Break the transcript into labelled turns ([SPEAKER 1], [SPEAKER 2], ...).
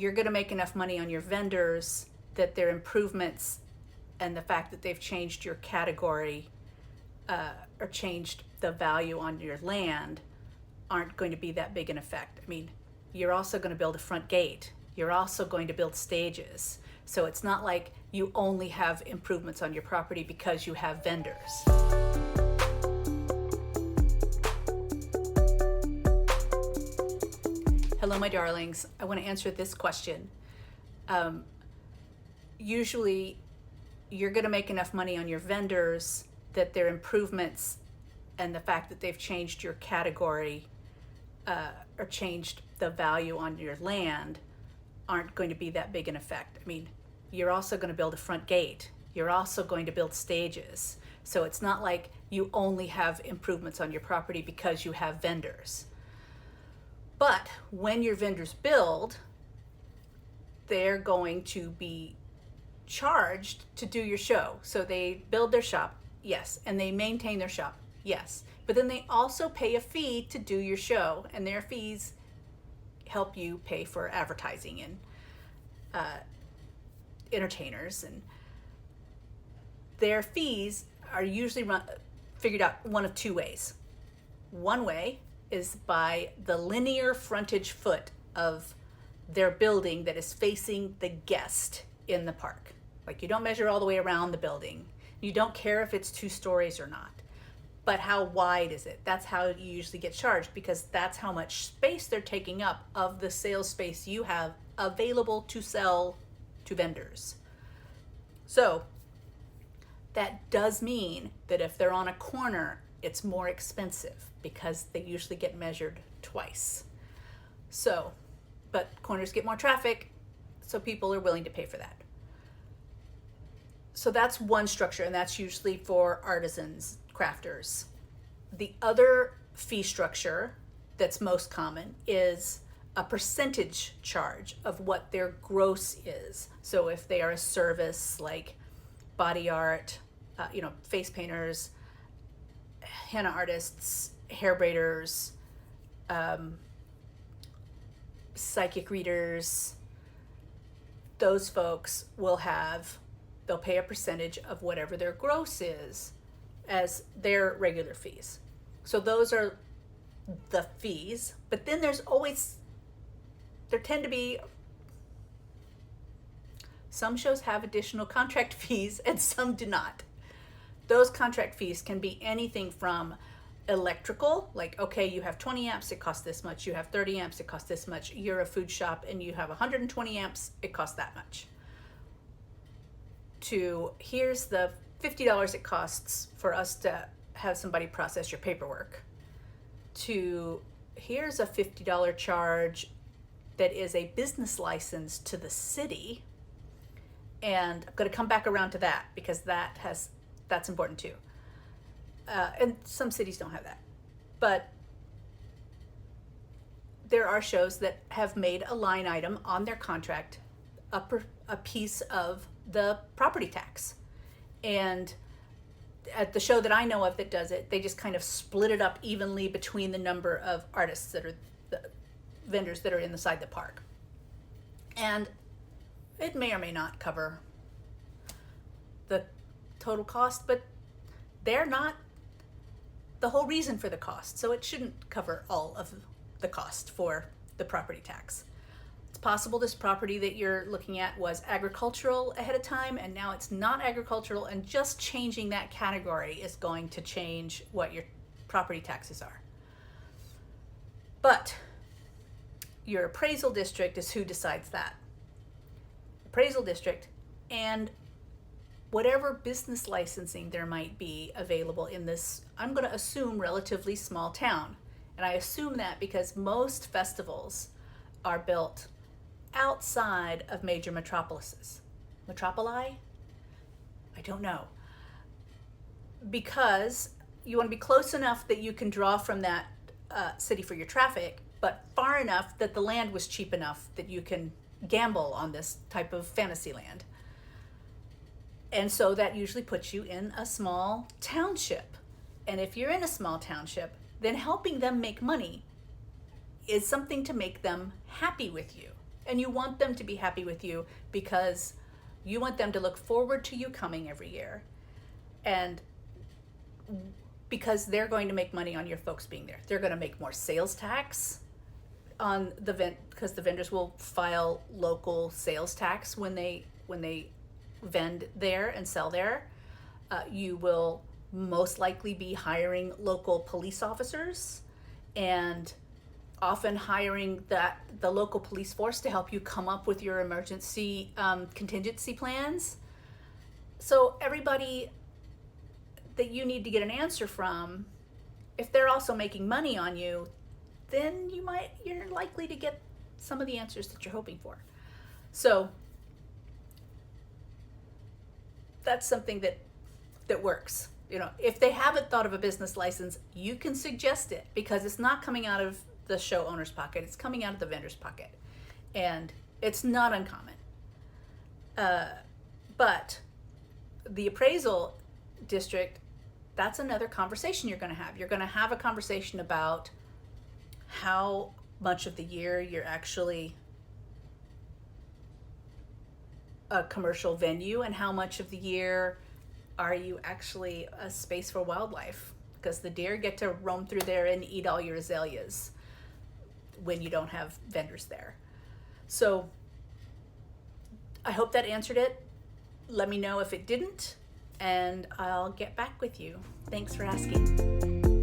[SPEAKER 1] you're going to make enough money on your vendors that their improvements and the fact that they've changed your category or changed the value on your land aren't going to be that big an effect. I mean, you're also going to build a front gate. You're also going to build stages. So it's not like you only have improvements on your property because you have vendors. Hello, my darlings. I want to answer this question. Usually, you're going to make enough money on your vendors that their improvements and the fact that they've changed your category or changed the value on your land aren't going to be that big an effect. I mean, you're also going to build a front gate. You're also going to build stages. So it's not like you only have improvements on your property because you have vendors. But when your vendors build, they're going to be charged to do your show. So they build their shop, yes, and they maintain their shop, yes. But then they also pay a fee to do your show, and their fees help you pay for advertising and entertainers. And their fees are usually figured out one of two ways. One way is by the linear frontage foot of their building that is facing the guest in the park. Like, you don't measure all the way around the building. You don't care if it's 2 stories or not. But how wide is it? That's how you usually get charged, because that's how much space they're taking up of the sales space you have available to sell to vendors. So that does mean that if they're on a corner, it's more expensive because they usually get measured twice. So, but corners get more traffic, so people are willing to pay for that. So that's one structure, and that's usually for artisans, crafters. The other fee structure that's most common is a percentage charge of what their gross is. So if they are a service like body art, face painters, henna artists, hair braiders, psychic readers, those folks they'll pay a percentage of whatever their gross is as their regular fees. So those are the fees. But then there tend to be, some shows have additional contract fees and some do not. Those contract fees can be anything from electrical, like, okay, you have 20 amps, it costs this much. You have 30 amps, it costs this much. You're a food shop and you have 120 amps, it costs that much. To here's the $50 it costs for us to have somebody process your paperwork, to here's a $50 charge that is a business license to the city. And I'm going to come back around to that because that's important too. And some cities don't have that. But there are shows that have made a line item on their contract a piece of the property tax. And at the show that I know of that does it, they just kind of split it up evenly between the number of artists that are the vendors that are inside the park. And it may or may not cover the total cost, but they're not the whole reason for the cost. So it shouldn't cover all of the cost for the property tax. It's possible this property that you're looking at was agricultural ahead of time, and now it's not agricultural, and just changing that category is going to change what your property taxes are. But your appraisal district is who decides that. Appraisal district and whatever business licensing there might be available in this, I'm going to assume, relatively small town. And I assume that because most festivals are built outside of major metropolises. Metropoli? I don't know. Because you want to be close enough that you can draw from that city for your traffic, but far enough that the land was cheap enough that you can gamble on this type of fantasy land. And so that usually puts you in a small township. And if you're in a small township, then helping them make money is something to make them happy with you. And you want them to be happy with you because you want them to look forward to you coming every year. And because they're going to make money on your folks being there. They're going to make more sales tax on the because the vendors will file local sales tax when they vend there and sell there. You will most likely be hiring local police officers and often hiring the local police force to help you come up with your emergency contingency plans. So everybody that you need to get an answer from, if they're also making money on you, then you're likely to get some of the answers that you're hoping for. So that's something that works. If they haven't thought of a business license, you can suggest it, because it's not coming out of the show owner's pocket, it's coming out of the vendor's pocket, and it's not uncommon. But the appraisal district, that's another conversation you're going to have. You're going to have a conversation about how much of the year you're actually a commercial venue and how much of the year are you actually a space for wildlife, because the deer get to roam through there and eat all your azaleas when you don't have vendors there. So I hope that answered it. Let me know if it didn't, and I'll get back with you. Thanks for asking.